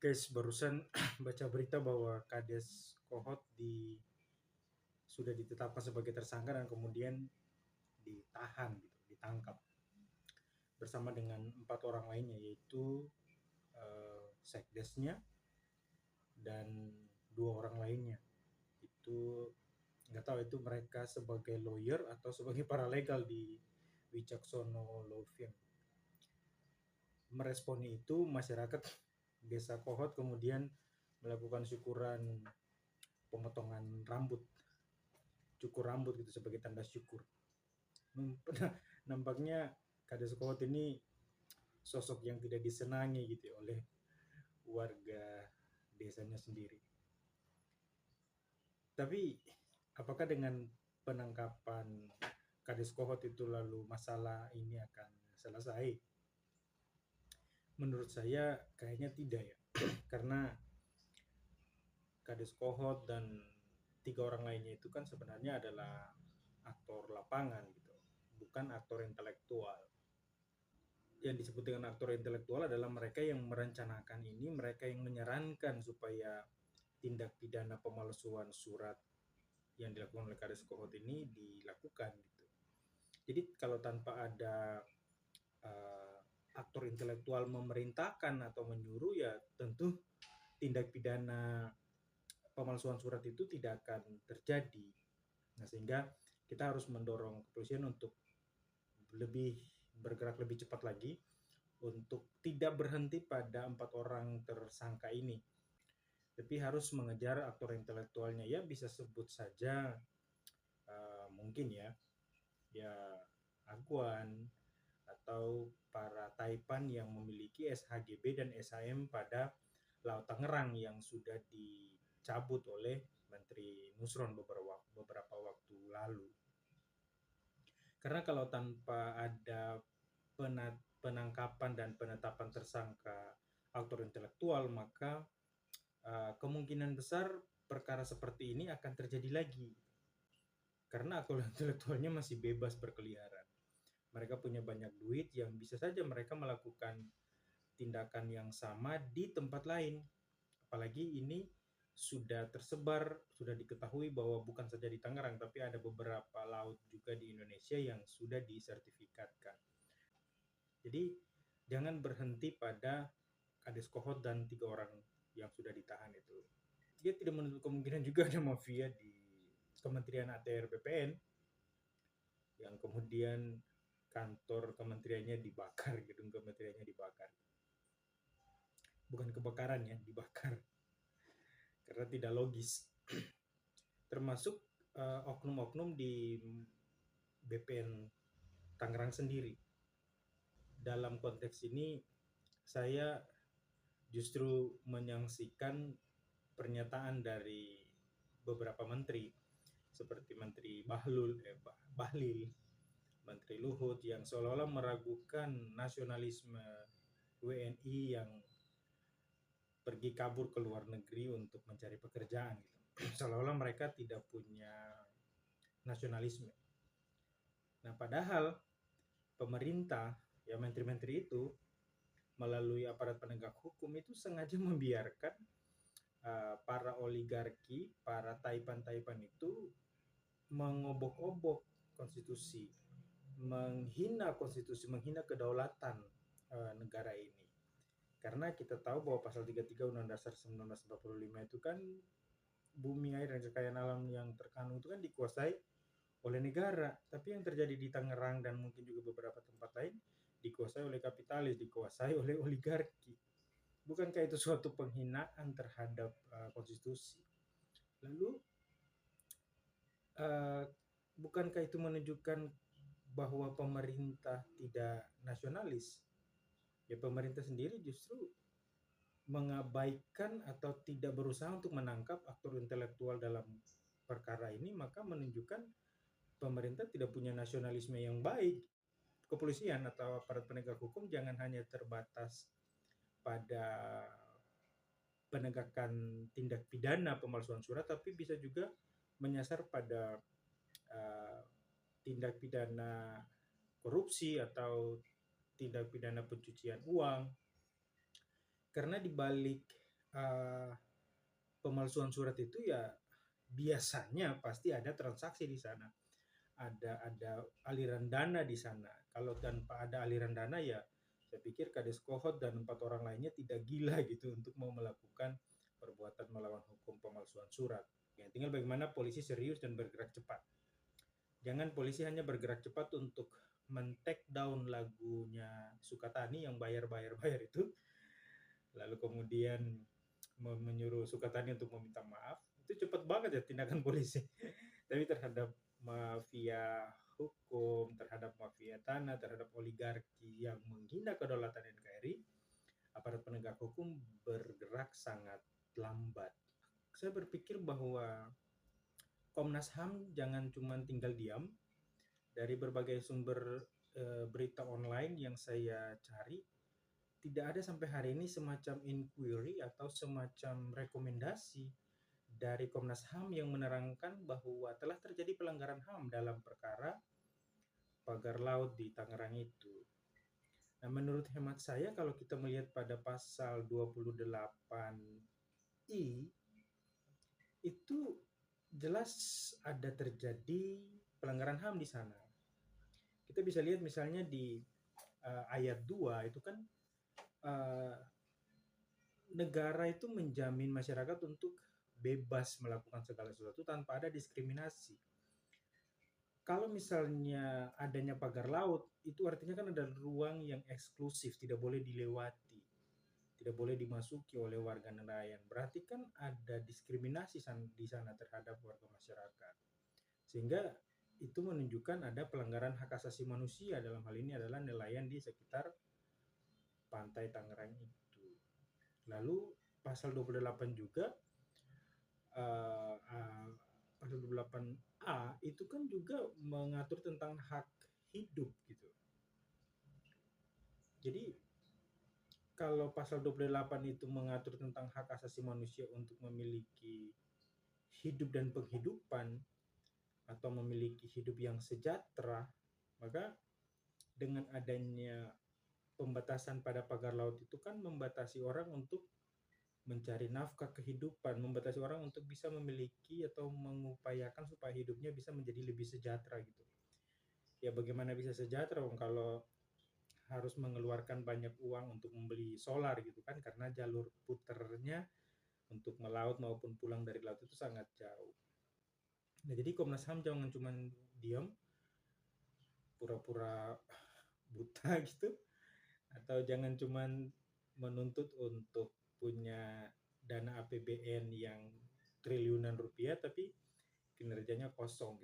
Guys, barusan baca berita bahwa Kades Kohot sudah ditetapkan sebagai tersangka dan kemudian ditahan gitu, ditangkap bersama dengan 4 orang lainnya, yaitu sekdesnya dan 2 orang lainnya. Itu nggak tahu itu mereka sebagai lawyer atau sebagai paralegal di Wicaksono Law Firm. Meresponi itu, masyarakat desa Kohot kemudian melakukan syukuran pemotongan rambut, cukur rambut gitu sebagai tanda syukur. Nampaknya Kades Kohot ini sosok yang tidak disenangi gitu ya oleh warga desanya sendiri. Tapi apakah dengan penangkapan Kades Kohot itu lalu masalah ini akan selesai? Menurut saya kayaknya tidak ya. Karena Kades Kohot dan 3 orang lainnya itu kan sebenarnya adalah aktor lapangan gitu, bukan aktor intelektual. Yang disebut dengan aktor intelektual adalah mereka yang merencanakan ini, mereka yang menyarankan supaya tindak pidana pemalsuan surat yang dilakukan oleh Kades Kohot ini dilakukan gitu. Jadi kalau tanpa ada aktor intelektual memerintahkan atau menyuruh, ya tentu tindak pidana pemalsuan surat itu tidak akan terjadi. Nah, sehingga kita harus mendorong kepolisian untuk bergerak lebih cepat lagi untuk tidak berhenti pada 4 orang tersangka ini, tapi harus mengejar aktor intelektualnya. Ya bisa sebut saja mungkin ya Aguan atau para Taipan yang memiliki SHGB dan SHM pada Laut Tangerang yang sudah dicabut oleh Menteri Nusron beberapa waktu lalu. Karena kalau tanpa ada penangkapan dan penetapan tersangka aktor intelektual, maka kemungkinan besar perkara seperti ini akan terjadi lagi. Karena aktor intelektualnya masih bebas berkeliaran. Mereka punya banyak duit yang bisa saja mereka melakukan tindakan yang sama di tempat lain. Apalagi ini sudah tersebar, sudah diketahui bahwa bukan saja di Tangerang, tapi ada beberapa laut juga di Indonesia yang sudah disertifikatkan. Jadi jangan berhenti pada Kades Kohot dan 3 orang yang sudah ditahan itu. Dia tidak menutup kemungkinan juga ada mafia di Kementerian ATR BPN yang kemudian kantor kementeriannya dibakar, gedung kementeriannya dibakar. Bukan kebakaran ya, dibakar. Karena tidak logis. Termasuk oknum-oknum di BPN Tangerang sendiri. Dalam konteks ini saya justru menyaksikan pernyataan dari beberapa menteri seperti Menteri Bahlil, Menteri Luhut, yang seolah-olah meragukan nasionalisme WNI yang pergi kabur ke luar negeri untuk mencari pekerjaan gitu. Seolah-olah mereka tidak punya nasionalisme. Nah, padahal pemerintah, ya menteri-menteri itu melalui aparat penegak hukum itu sengaja membiarkan para oligarki, para taipan-taipan itu mengobok-obok konstitusi, menghina konstitusi, menghina kedaulatan negara ini. Karena kita tahu bahwa pasal 33 Undang-Undang Dasar 1945 itu kan bumi, air, dan kekayaan alam yang terkandung itu kan dikuasai oleh negara. Tapi yang terjadi di Tangerang dan mungkin juga beberapa tempat lain dikuasai oleh kapitalis, dikuasai oleh oligarki. Bukankah itu suatu penghinaan terhadap konstitusi? Lalu bukankah itu menunjukkan bahwa pemerintah tidak nasionalis? Ya, pemerintah sendiri justru mengabaikan atau tidak berusaha untuk menangkap aktor intelektual dalam perkara ini, maka menunjukkan pemerintah tidak punya nasionalisme yang baik. Kepolisian atau aparat penegak hukum jangan hanya terbatas pada penegakan tindak pidana pemalsuan surat, tapi bisa juga menyasar pada tindak pidana korupsi atau tindak pidana pencucian uang. Karena di balik uh, pemalsuan surat itu ya biasanya pasti ada transaksi di sana, ada aliran dana di sana. Kalau tanpa ada aliran dana ya saya pikir Kades Kohot dan 4 orang lainnya tidak gila gitu untuk mau melakukan perbuatan melawan hukum pemalsuan surat. Ya, tinggal bagaimana polisi serius dan bergerak cepat. Jangan polisi hanya bergerak cepat untuk men-take down lagunya Sukatani yang bayar itu, lalu kemudian menyuruh Sukatani untuk meminta maaf. Itu cepat banget ya tindakan polisi. Tapi terhadap mafia hukum, terhadap mafia tanah, terhadap oligarki yang menghina kedaulatan NKRI, aparat penegak hukum bergerak sangat lambat. Saya berpikir bahwa Komnas HAM jangan cuma tinggal diam. Dari berbagai sumber berita online yang saya cari, tidak ada sampai hari ini semacam inquiry atau semacam rekomendasi dari Komnas HAM yang menerangkan bahwa telah terjadi pelanggaran HAM dalam perkara pagar laut di Tangerang itu. Nah, menurut hemat saya kalau kita melihat pada pasal 28I itu jelas ada terjadi pelanggaran HAM di sana. Kita bisa lihat misalnya di ayat 2 itu kan negara itu menjamin masyarakat untuk bebas melakukan segala sesuatu tanpa ada diskriminasi. Kalau misalnya adanya pagar laut, itu artinya kan ada ruang yang eksklusif, tidak boleh dilewati, tidak boleh dimasuki oleh warga nelayan. Berarti kan ada diskriminasi di sana terhadap warga masyarakat. Sehingga itu menunjukkan ada pelanggaran hak asasi manusia, dalam hal ini adalah nelayan di sekitar pantai Tangerang itu. Lalu pasal 28 juga pasal 28A itu kan juga mengatur tentang hak hidup gitu. Jadi kalau pasal 28 itu mengatur tentang hak asasi manusia untuk memiliki hidup dan penghidupan atau memiliki hidup yang sejahtera, maka dengan adanya pembatasan pada pagar laut itu kan membatasi orang untuk mencari nafkah kehidupan, membatasi orang untuk bisa memiliki atau mengupayakan supaya hidupnya bisa menjadi lebih sejahtera gitu. Ya bagaimana bisa sejahtera kalau harus mengeluarkan banyak uang untuk membeli solar gitu kan, karena jalur puternya untuk melaut maupun pulang dari laut itu sangat jauh. Nah, jadi Komnas HAM jangan cuma diam, pura-pura buta gitu, atau jangan cuma menuntut untuk punya dana APBN yang triliunan rupiah tapi kinerjanya kosong gitu.